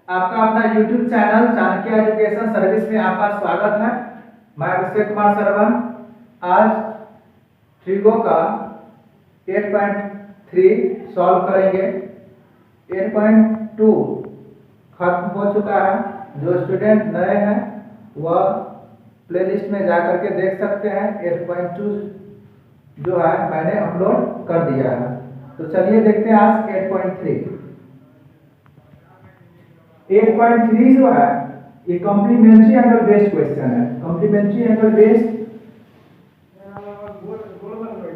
आपका अपना YouTube channel Chanakya education service में आपका स्वागत है। मैं अभिषेक कुमार सरवन। आज ट्रिगो का 8.3 सॉल्व करेंगे। 8.2 खत्म हो चुका है। जो स्टूडेंट नए हैं वह प्लेलिस्ट में जा करके देख सकते हैं। 8.2 जो है मैंने अपलोड कर दिया है। तो चलिए देखते हैं आज 8.3। 8.3 जो है ये कॉम्प्लीमेंट्री एंगल बेस्ड क्वेश्चन है। कॉम्प्लीमेंट्री एंगल बेस्ड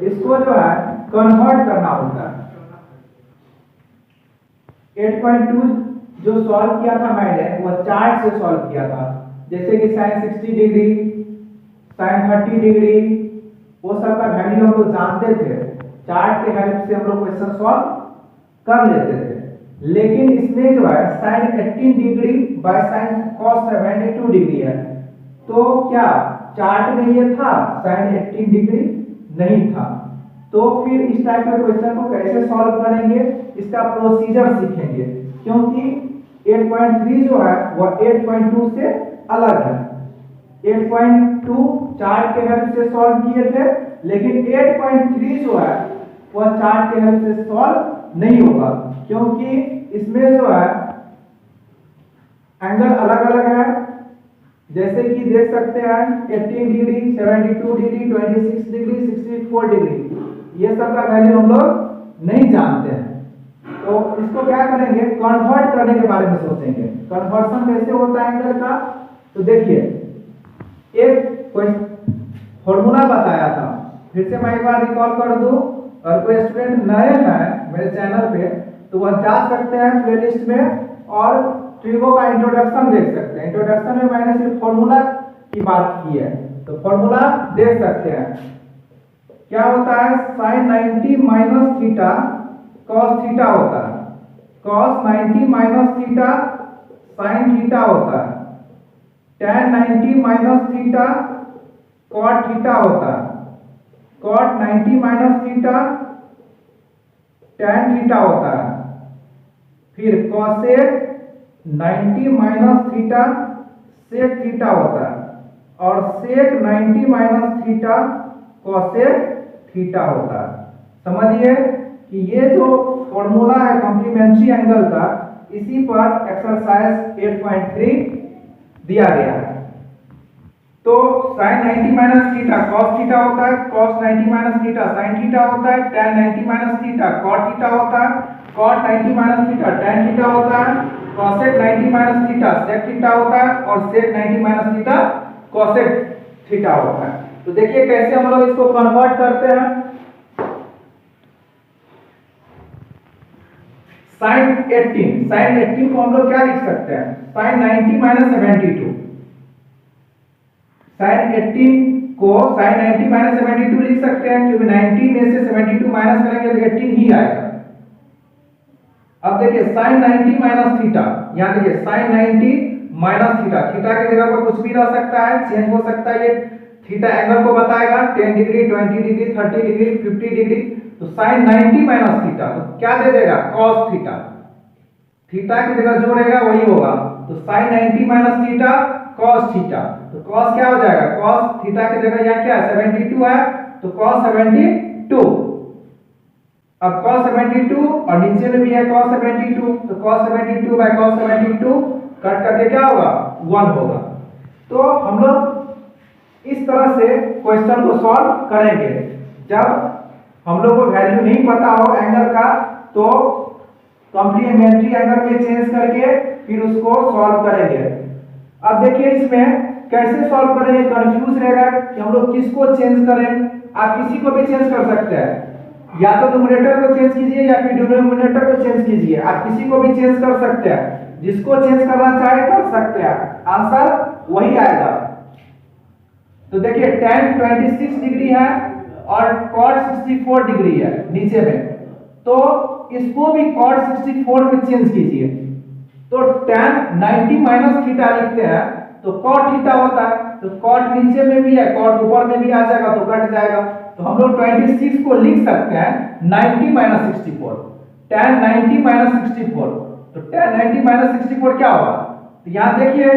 इसको जो है कन्वर्ट करना होता है। 8.2 जो सॉल्व किया था मैंने वो चार्ट से सॉल्व किया था, जैसे कि sin 60 डिग्री, sin 30 डिग्री, वो सब का वैल्यू हम लोग जानते थे। चार्ट के हेल्प से हम लोग क्वेश्चन सॉल्व कर लेते थे। लेकिन इसमें जो है sin 18 degree by sin cos 72 degree है, तो क्या चार्ट में ये था? sin 18 डिग्री नहीं था। तो फिर इस टाइप के क्वेश्चन को कैसे सॉल्व करेंगे, इसका प्रोसीजर सीखेंगे, क्योंकि 8.3 जो है वह 8.2 से अलग है। 8.2 चार्ट के हेल्प से सॉल्व किए थे, लेकिन 8.3 जो है वह चार्ट के हेल्प से सॉल्व नहीं होगा, क्योंकि इसमें जो है एंगल अलग अलग है। जैसे कि देख सकते हैं 18 डिग्री, 72 डिग्री, 26 डिग्री, 64 डिग्री, ये सब का वैल्यू हम लोग नहीं जानते हैं। तो इसको क्या करेंगे, कन्वर्ट करने के बारे में सोचेंगे। कन्वर्शन कैसे होता है एंगल का? तो देखिए, एक फॉर्मूला बताया था, फिर से मैं एक बार रिकॉल कर दूं। और कोई स्टूडेंट नए हैं मेरे चैनल पे तो वह जा सकते हैं प्लेलिस्ट में और ट्रिगो का इंट्रोडक्शन देख सकते हैं। इंट्रोडक्शन में मैंने सिर्फ फॉर्मूला की बात की है, तो फॉर्मूला देख सकते हैं। क्या होता है? sin 90 minus theta cos theta होता है। cos 90 minus theta sin theta होता है। tan 90 minus theta cot theta होता है। cot 90 minus theta tan theta होता है। फिर cosec 90 minus theta sec theta होता है। और sec 90 minus theta cosec theta होता है। समझिए कि ये जो फॉर्मूला है कॉम्प्लीमेंट्री एंगल का, इसी पर एक्सरसाइज 8.3 दिया गया है। तो sin 90 minus theta cos theta होता है, cos 90 minus theta sin theta होता है, tan 90 minus theta cot theta होता है, cot 90 minus theta tan theta होता है, cosec 90 minus theta sec theta होता है और sec 90 minus theta cosec theta होता है। तो देखिए कैसे हम लोग इसको कन्वर्ट करते हैं। sin 18 को हम लोग क्या लिख सकते हैं? sin 90 minus 72। sin 18 को sin 90 माइनस 72 लिख सकते हैं, क्योंकि 90 में से 72 माइनस करेंगे तो 18 ही आएगा। अब देखिए sin 90 माइनस थीटा, यहां देखिए sin 90 माइनस थीटा, थीटा की जगह पर कुछ भी रह सकता है, चेंज हो सकता है। ये थीटा एंगल को बताएगा, 10 डिग्री, 20 डिग्री, 30 डिग्री, 50 डिग्री। तो sin 90 माइनस थीटा तो क्या दे देगा? cos theta. थीटा की जगह जो रहेगा वही होगा। तो sin 90 minus theta cos theta, तो cos क्या हो जाएगा? cos थीटा की जगह यहाँ क्या है? 72 है, तो cos 72। अब cos 72 और नीचे में भी है cos 72, तो cos 72 बाय cos 72 कट करके क्या होगा? 1 होगा। तो हम लोग इस तरह से क्वेश्चन को सॉल्व करेंगे। जब हम लोग को वैल्यू नहीं पता हो एंगल का, तो कॉम्प्लीमेंट्री एंगल में चेंज करके फिर उसको सॉल्व करेंगे। अब देखिए इसमें कैसे सॉल्व करेंगे, कंफ्यूज रहेगा कि हम लोग किसको चेंज करें। आप किसी को भी चेंज कर सकते हैं, या तो न्यूमरेटर को चेंज कीजिए या फिर डिनोमिनेटर को चेंज कीजिए। आप किसी को भी चेंज कर सकते हैं, जिसको चेंज करना चाहे कर सकते हैं, आंसर वही आएगा। तो देखिए tan 26 डिग्री है और cot 64 डिग्री है नीचे में, तो इसको भी cot 64 में चेंज कीजिए। तो tan 90 माइनस थीटा लिखते हैं तो cot थीटा होता है, तो cot नीचे में भी है, cot ऊपर में भी आ जाएगा तो कट जाएगा। तो हम लोग 26 को लिख सकते हैं 90 माइनस 64, tan 90 माइनस 64। तो tan 90 माइनस 64 क्या होगा? तो यहां देखिए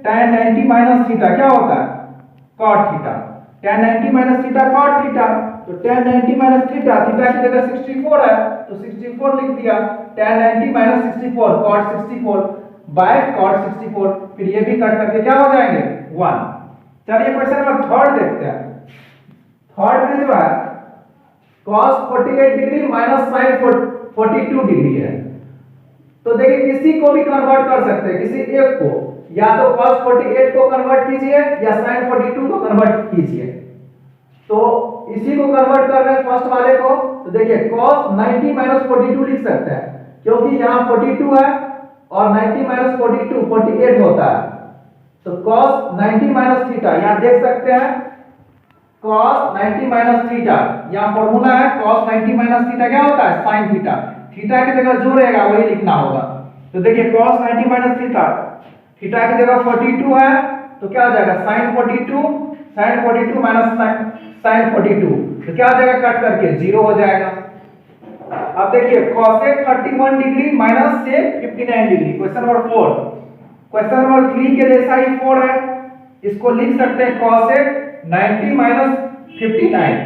tan 90 माइनस थीटा क्या होता है? cot theta. tan 90 minus theta cot theta, तो tan 90 माइनस थीटा, थीटा की जगह 64 है तो 64 लिख दिया। tan 90 minus 64 cot 64 by cot 64, फिर ये भी कट करके क्या हो जाएंगे? 1। चलिए क्वेश्चन नंबर थर्ड देखते हैं। थर्ड में जो है cos 48 degree minus sin 42 degree है। तो देखिए किसी को भी कन्वर्ट कर सकते हैं, किसी एक को, या तो cos 48 को कन्वर्ट कीजिए या sin 42 को कन्वर्ट कीजिए। तो इसी को कन्वर्ट कर रहे हैं फर्स्ट वाले को, तो देखिए cos 90 माइनस 42 लिख सकते हैं क्योंकि यहाँ 42 है और 90 माइनस 42 48 होता है। तो cos 90 माइनस थीटा यहाँ देख सकते हैं, cos 90 माइनस थीटा, यहाँ फॉर्मूला है cos 90 माइनस थीटा क्या होता है? sin theta. थीटा की जगह जो रहेगा वही लिखना होगा। तो देखिए cos 90 माइनस थीटा, थीटा की जगह 42 है तो क्या हो जाएगा? sin 42 माइनस sin 42, तो क्या हो जाएगा? कट करके 0 हो जाएगा। अब देखिए cosec 31 degree minus sec 59 degree, question number 4। Question number 3 के जैसा ही 4 है, इसको लिख सकते हैं cosec 90 माइनस 59।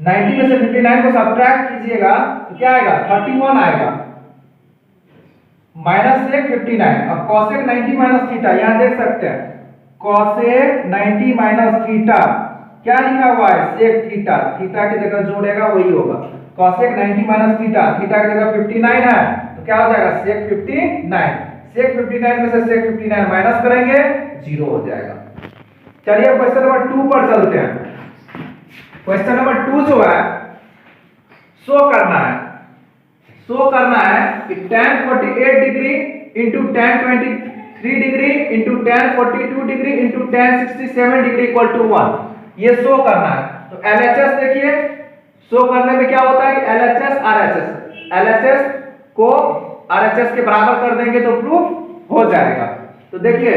90 में से 59 को सब्ट्रैक्ट कीजिएगा तो क्या आएगा? 31 आएगा माइनस sec 59। अब cosec 90 माइनस थीटा यहाँ देख सकते हैं, cosec 90 माइनस थीटा क्या लिखा हुआ है? sec theta. थीटा की जगह जो रहेगा वही होगा। cosec 90 माइनस थीटा, थीटा की जगह 59 है तो क्या हो जाएगा? sec 59। sec 59 में से sec 59 माइनस करेंगे 0 हो जाएगा। चलिए क्वेश्चन नंबर 2 पर चलते हैं। क्वेश्चन नंबर 2 जो है शो करना है कि tan 48 degree into tan 23 degree into tan 42 degree into tan 67 degree equal to 1, ये शो करना है। तो LHS देखिए, शो करने में क्या होता है कि LHS को RHS के बराबर कर देंगे तो प्रूफ हो जाएगा। तो देखिए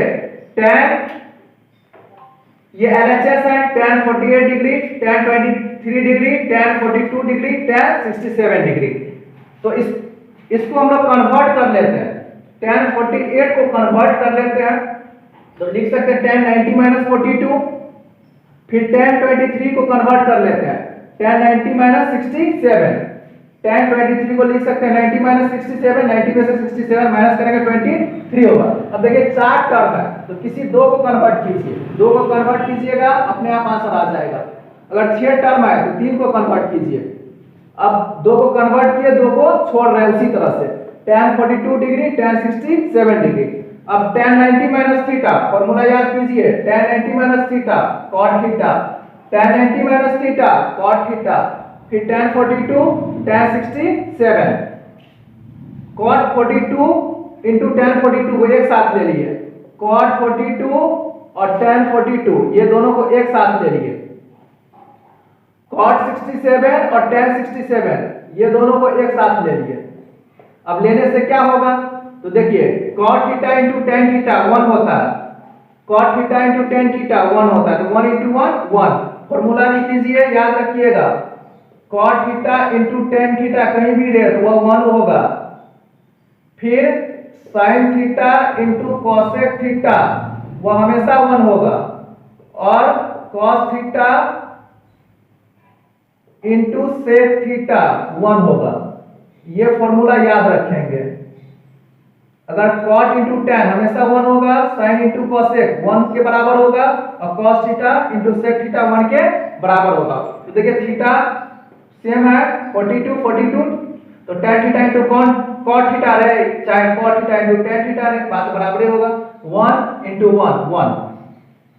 tan, ये LHS है, tan 48 degree, tan 23 degree, tan 42 degree, tan 67 degree. तो इसको हम लोग कन्वर्ट कर लेते हैं, tan 48 को कन्वर्ट कर लेते हैं तो लिख सकते हैं tan 90 माइनस 42, फिर tan 23 को कन्वर्ट कर लेते हैं tan 90 माइनस 67। tan 23 को लिख सकते हैं 90 माइनस 67, 90 में से 67 माइनस करेंगे 23 होगा। अब देखिए 4 टर्म है तो किसी दो को कन्वर्ट कीजिए, 2 को कन्वर्ट कीजिएगा अपने आप आंसर आ जाएगा। अगर 6 टर्म है तो 3 को कन्वर्ट कीजिए। अब 2 को कन्वर्ट किए, 2 को छोड़ रहे हैं उसी तरह से, tan 42 डिग्री, tan 67 डिग्री। अब tan 90 माइनस थीटा, फॉर्मूला याद कीजिए, tan 90 minus theta cot theta, tan 90 minus theta cot theta, फिर tan 42 tan 67, cot 42 into tan 42 को एक साथ ले लिए, cot 42 और tan 42 ये दोनों को एक साथ ले लिए, cot 67 और tan 67 ये दोनों को एक साथ ले लिए। अब लेने से क्या होगा? तो देखिए cot theta into tan theta 1 होता है, cot theta into tan theta 1 होता है, तो 1 इंटू 1 1। फॉर्मूला लिख लीजिए, याद रखिएगा, cot theta into tan theta कहीं भी रहे तो वह 1 होगा। फिर sin theta into cosec theta वह हमेशा 1 होगा, और cos theta into sec theta 1 होगा। ये फॉर्मूला याद रखेंगे। अगर cot इंटू tan हमेशा 1 होगा, sin इंटू cosec 1 के बराबर होगा, और cos theta into sec theta 1 के बराबर होगा। तो देखिए थीटा सेम है 42, तो tan theta into cot theta रहे चाहे cot theta into tan theta रहे, बात बराबर ही होगा, 1 इंटू 1 1।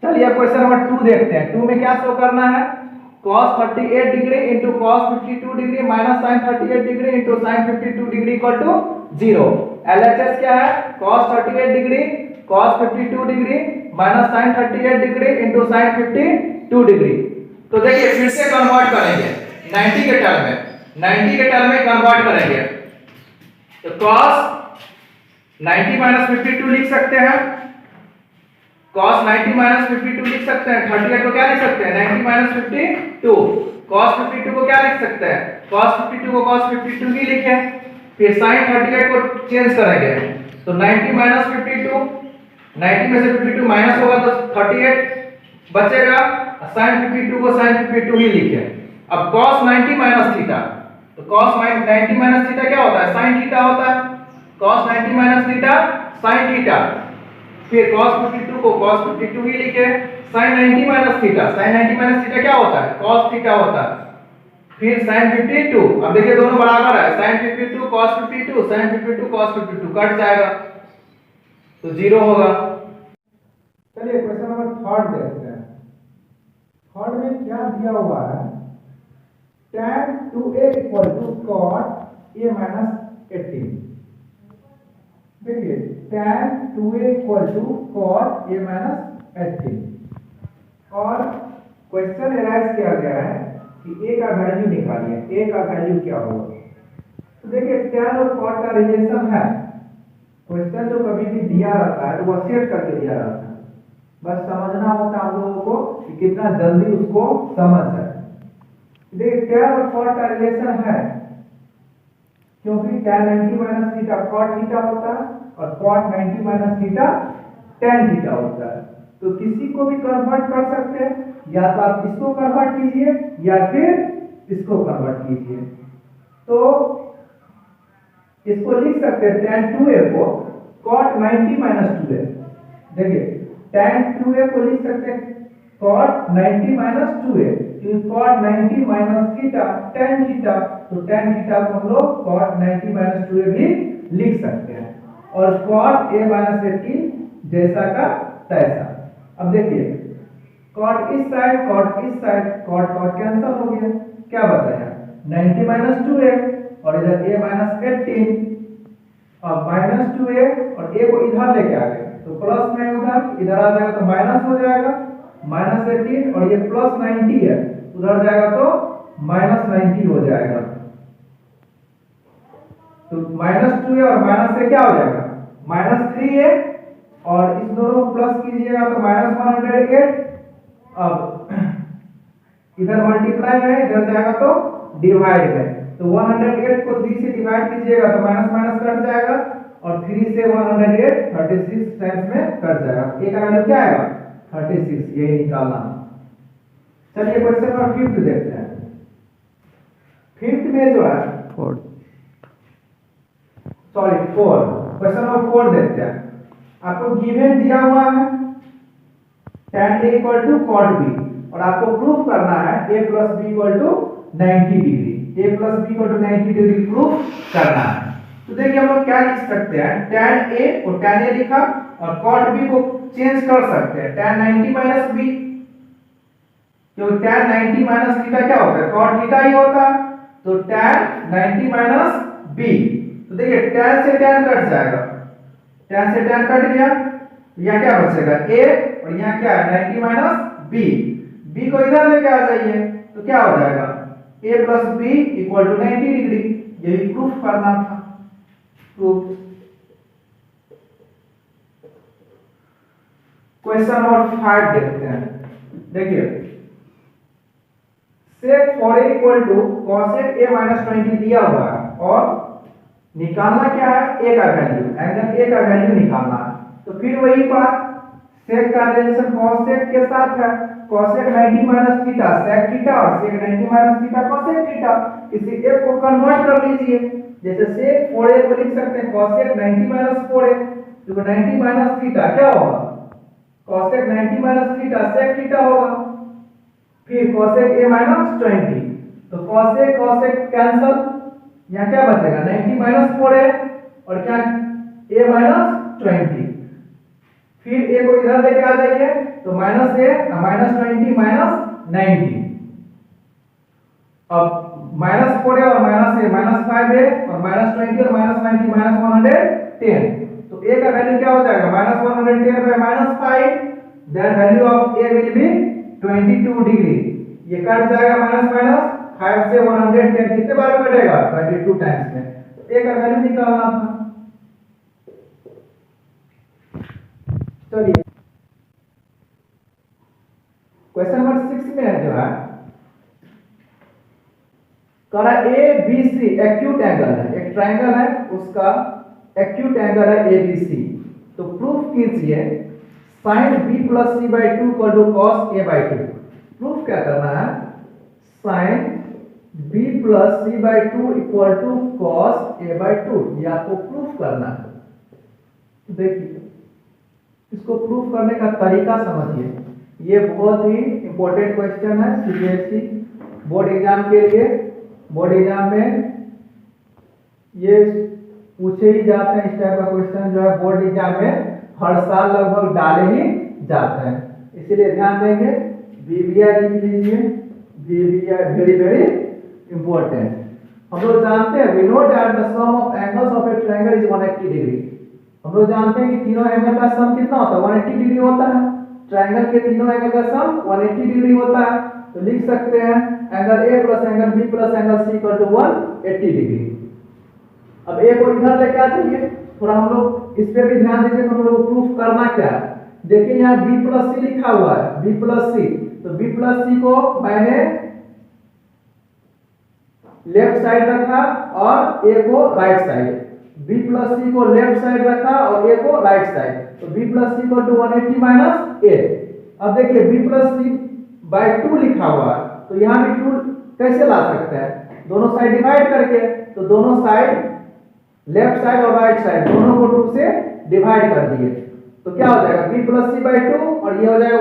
चलिए क्वेश्चन नंबर 2 देखते हैं। 2 में क्या शो करना है? cos 38 degree into cos 52 degree minus sin 38 degree into sin 52 degree equal to 0। LHS क्या है? cos 38 degree cos 52 degree minus sin 38 degree into sin 52 degree. तो देखिए फिर से कन्वर्ट करेंगे 90 के टर्म में, 90 के टर्म में कन्वर्ट करेंगे तो cos 90 माइनस 52 लिख सकते हैं, cos 90 माइनस 52 लिख सकते हैं, 38 को क्या लिख सकते हैं 90 माइनस 52, cos 52 को क्या लिख सकते हैं, cos 52 को cos 52 ही लिखें, फिर साइन 38 को चेंज करेंगे तो 90 माइनस 52, 90 में से 52 माइनस होगा तो 38 बचेगा, साइन 52 को साइन 52 ही लिखे। अब cos 90 माइनस थीटा, तो cos 90 माइनस थीटा क्या होता है, साइन थीटा होता है, cos 90 minus theta sine theta, फिर cos 52 को cos 52 ही लिखे, sin 90 minus theta, sin 90 minus theta क्या होता है, cos थीटा होता है, फिर sin 52, अब देखिए दोनों बराबर है, sin 52 cos 52, sin 52 cos 52 cut जाएगा तो 0 होगा। चलिए क्वेश्चन नंबर 3 देखते हैं। 3 में क्या दिया हुआ है, tan 2a equal to cot a minus 18। देखिए tan 2a equal to cot a minus 18 और क्वेश्चन एराइज किया गया है कि a का वैल्यू निकालिए, a का वैल्यू क्या होगा। तो देखिए tan और cot का रिलेशन है, क्वेश्चन जो कभी भी दिया रहता है तो वह सेट करके दिया रहता है, बस समझना होता है हम लोगों को कि कितना जल्दी उसको समझ जाए। देखिए tan और cot का रिलेशन है क्योंकि tan 90 minus theta cot theta होता है और cot 90 minus theta tan theta होता है। तो किसी को भी कन्वर्ट कर सकते हैं, या तो आप इसको कन्वर्ट कीजिए या फिर इसको कन्वर्ट कीजिए। तो इसको लिख सकते हैं tan 2a को cot 90 माइनस 2a। देखिए tan 2a को लिख सकते हैं cot 90 माइनस 2a, क्योंकि cot 90 minus theta tan theta, तो tan थीटा को हम लोग cot 90 माइनस 2a भी लिख सकते हैं, और cot a माइनस 18 जैसा का तैसा। अब देखिए cot इस साइड cot इस साइड, cot cot कैंसिल हो गया, क्या बचा है 90 माइनस 2a और इधर a माइनस 18, अब माइनस 2a और a को इधर लेके आ गए तो प्लस में उधर इधर आ जाएगा तो माइनस हो जाएगा, माइनस 18 और ये प्लस 90 है उधर जाएगा तो माइनस 90 हो जाएगा। तो माइनस 2a और माइनस से क्या हो जाएगा माइनस 3a, और इस दोनों को प्लस कीजिएगा तो माइनस 108। अब इधर मल्टीप्लाई में इधर जाएगा तो डिवाइड में, तो 108 को 3 से डिवाइड कीजिएगा तो माइनस माइनस कट जाएगा और 3 से 108 36 टाइम्स में कट जाएगा। a का वैल्यू क्या आएगा 36, ये निकालना। चलिए क्वेश्चन नंबर 5 देखते हैं। 5 में जो है 4, क्वेश्चन नंबर 4 देखते हैं। आपको गिवन दिया हुआ है tan a equal to cot b और आपको प्रूफ करना है a plus b equal to 90 degree, a plus b equal to 90 degree proof करना है। तो देखिए हम लोग क्या लिख सकते हैं, tan a को tan a लिखा और cot b को चेंज कर सकते हैं tan 90 माइनस b, क्योंकि tan 90 माइनस थीटा क्या होता है cot थीटा ही होता है, तो tan 90 माइनस b। तो देखिए tan से tan कट जाएगा, tan से tan कट गया, यहाँ क्या बचेगा a और यहाँ क्या है 90 माइनस b, b को इधर लेके आ जाइए तो क्या हो जाएगा a plus b equal to 90 degree. यही प्रूफ करना था। प्रूफ। क्वेश्चन नंबर 5 देखते हैं। देखिए sec 4a equal to cosec a minus 20 दिया हुआ है और निकालना क्या है a का वैल्यू, एंगल a का वैल्यू निकालना है। तो फिर वही बात, sec का रिलेशन cosec के साथ है, cosec 90 minus theta sec theta और sec 90 minus theta cosec theta. इसी एक को कन्वर्ट कर लीजिए, जैसे sec 4a को लिख सकते हैं cosec 90 माइनस 4a, तो 90 माइनस थीटा क्या होगा cosec 90 minus theta sec theta होगा, फिर cosec a माइनस 20, तो cosec cosec कैंसिल, यहाँ क्या बचेगा 90 माइनस 4a और क्या a माइनस 20, फिर a को इधर लेके आ जाइए तो माइनस a माइनस 20 माइनस 90, अब माइनस 4a और माइनस a माइनस 5a और माइनस 20 और माइनस 90 माइनस 110, तो a का वैल्यू क्या हो जाएगा minus 110 by minus 5, then value of a will be 22 degree. ये कट जाएगा माइनस माइनस 5 से 110 कितने बार में कटेगा 22 टाइम्स में, तो a का वैल्यू निकालना था। चलिए क्वेश्चन नंबर 6 में जो है करा A B C acute angle है, ट्रायंगल है उसका एक्यूट एंगल है ABC। तो प्रूफ कीजिए sin b plus c by 2 equal to cos a by 2। Proof क्या करना है? sin b plus c by 2 equal to cos a by 2, ये आपको प्रूफ करना है। देखिए इसको प्रूफ करने का तरीका समझिए, ये बहुत ही इंपॉर्टेंट क्वेश्चन है सीबीएसई बोर्ड एग्जाम के लिए। बोर्ड एग्जाम में ये पूछे ही जाते हैं, इस टाइप का क्वेश्चन जो है बोर्ड एग्जाम में हर साल लगभग डाले ही जाते हैं, इसलिए ध्यान देंगे। बीबीआई लिख लीजिए, बीबीआई वेरी वेरी इंपॉर्टेंट। हम लोग जानते हैं we know that the sum of angles of a triangle is 180 degree. हम लोग जानते हैं कि तीनों एंगल का सम कितना होता है? 180 डिग्री होता है। ट्रायंगल के तीनों एंगल का सम 180 डिग्री होता है। तो लिख सकते हैं angle A plus angle B plus angle C equal to 180 degree. अब ए को इधर लेके आ जाइए, थोड़ा हम लोग इस पे भी ध्यान दीजिए। हम लोग प्रूफ करना क्या है, देखिए यहाँ b प्लस सी लिखा हुआ है, b प्लस सी। तो b प्लस सी को मैंने लेफ्ट साइड रखा और a को right side, b plus C को लेफ्ट साइड रखा और a को राइट साइड। तो b plus C equal to 180 minus a। अब देखिए b प्लस सी बाय 2 लिखा हुआ है, तो यहाँ भी 2 कैसे ला सकते हैं? दोनों साइड डिवाइड करके। तो दोनों साइड लेफ्ट साइड और राइट साइड दोनों को 2 से डिवाइड कर दिए, तो क्या हो जाएगा b प्लस सी बाय 2 और ये हो जाएगा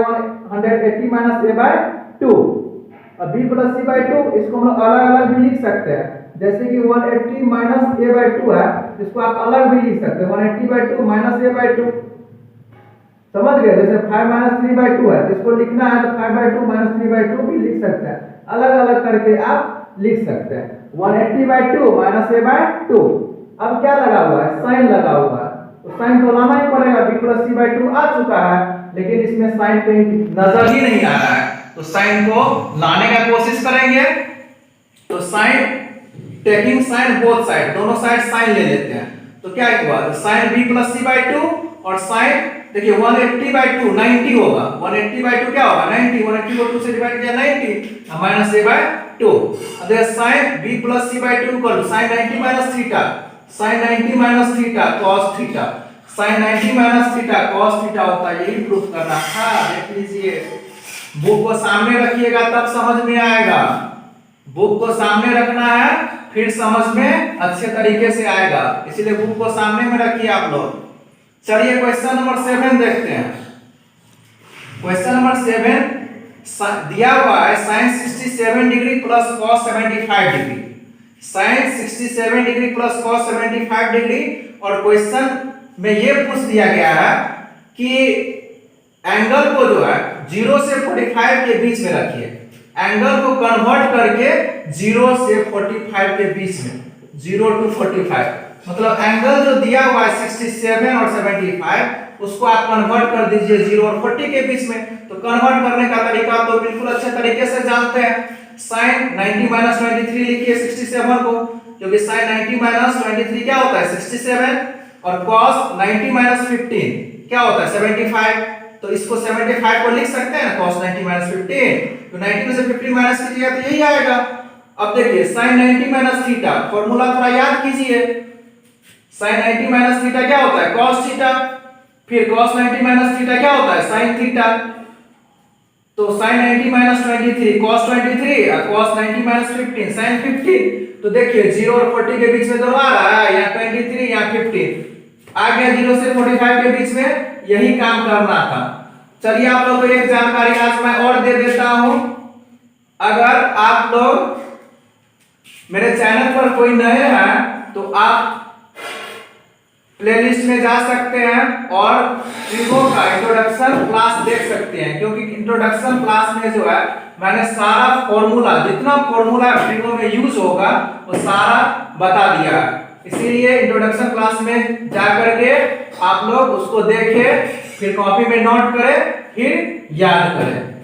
180 माइनस a बाय 2। अब b प्लस सी बाय 2 इसको हम लोग अलग अलग भी लिख सकते हैं, जैसे कि 180 माइनस a बाय 2 है, इसको आप अलग भी लिख सकते हैं 180 बाय 2 माइनस a बाय 2। समझ गए? जैसे 5 माइनस 3 बाय 2 है, इसको लिखना है तो 5 बाय 2 माइनस 3 बाय 2 भी लिख सकते हैं, अलग अलग करके आप लिख सकते हैं। 180 बाय 2 माइनस a बाय 2। अब क्या लगा हुआ है? साइन लगा हुआ है, तो साइन तो लाना ही पड़ेगा। b प्लस सी बाय 2 आ चुका है, लेकिन इसमें साइन कहीं नजर ही नहीं आ रहा है, तो साइन को लाने का कोशिश करेंगे। तो sine taking sine both side, दोनों साइड साइन ले लेते हैं, तो क्या हुआ? Sine b plus C by 2 और साइन देखिए 180 बाय 2 90 होगा। 180 बाय 2 क्या होगा? 90। 180 को 2 से डिवाइड किया 90 माइनस a बाय 2। अब देखिए sine b plus C by 2 equal to sine 90 minus theta, sin 90 minus theta cos theta, sin 90 minus theta cos theta होता है। यही प्रूफ करना था। देख लीजिए, बुक को सामने रखिएगा तब समझ में आएगा। बुक को सामने रखना है फिर समझ में अच्छे तरीके से आएगा, इसलिए बुक को सामने में रखिए आप लोग। चलिए क्वेश्चन नंबर 7 देखते हैं। क्वेश्चन नंबर 7 दिया हुआ है sin 67 degree plus cos 75 degree, sin 67 degree plus cos 75 degree. और क्वेश्चन में ये पूछ दिया गया है कि एंगल को जो है 0 से 45 के बीच में रखिए। एंगल को कन्वर्ट करके 0 से 45 के बीच में, 0 to 45, मतलब एंगल जो दिया हुआ है 67 और 75 उसको आप कन्वर्ट कर दीजिए 0 और 40 के बीच में। तो कन्वर्ट करने का तरीका तो बिल्कुल अच्छे तरीके से जानते हैं। sin 90 माइनस 23 लिखिए 67 को, क्योंकि sin 90 माइनस 23 क्या होता है? 67, और cos 90 माइनस 15 क्या होता है? 75। तो इसको 75 को लिख सकते हैं cos 90 माइनस 15, तो 90 में से 15 माइनस कीजिएगा तो यही आएगा। अब देखिए sin 90 माइनस थीटा, फॉर्मूला थोड़ा याद कीजिए। sin 90 माइनस थीटा क्या होता है? cos theta. फिर cos 90 माइनस थीटा क्या होता है? sin theta. तो sin 90 माइनस 23 cos 23 और cos 90 माइनस 15 sin 15। तो देखिए 0 और 40 के बीच में तो आ रहा है, यहाँ 23 यहाँ 15 आ गया, 0 से 45 के बीच में यही काम करना था। चलिए आप लोगों को एक जानकारी आज मैं और दे देता हूं। अगर आप लोग मेरे चैनल पर कोई नए हैं तो आप प्लेलिस्ट में जा सकते हैं और ट्रिगो का इंट्रोडक्शन क्लास देख सकते हैं, क्योंकि इंट्रोडक्शन क्लास में जो है मैंने सारा फॉर्मूला, जितना फॉर्मूला ट्रिगो में यूज होगा वो सारा बता दिया है। इसीलिए इंट्रोडक्शन क्लास में जा करके आप लोग उसको देखें, फिर कॉपी में नोट करें, फिर याद करें।